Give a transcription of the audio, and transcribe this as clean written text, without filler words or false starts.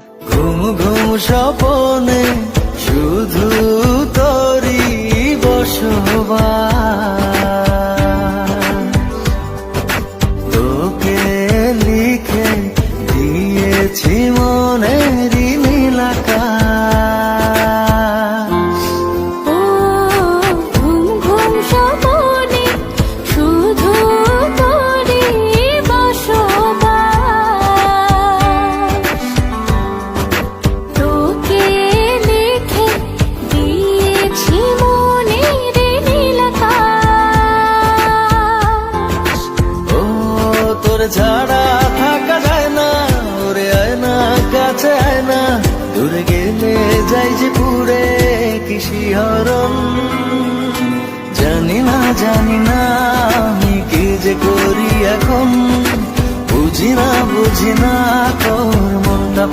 ঘুম ঘুম স্বপনে শুধু তোরই বসবাস, তোকে লিখে দিয়েছি মনেরই নীল আকাশ। ও ঘুম ঘুম স্বপনে শুধু তোরই বসবাস, তোকে লিখে দিয়েছি মনের নীল আকাশ। ও তোর ছাড়া থাকা যায় না, ওরে আয় না কাছে আয় না, দূরে গেলে যাই যে পুরে কি শিহরণ। জানি না আমি কি যে করি এখন, বুঝি না তোর মনটা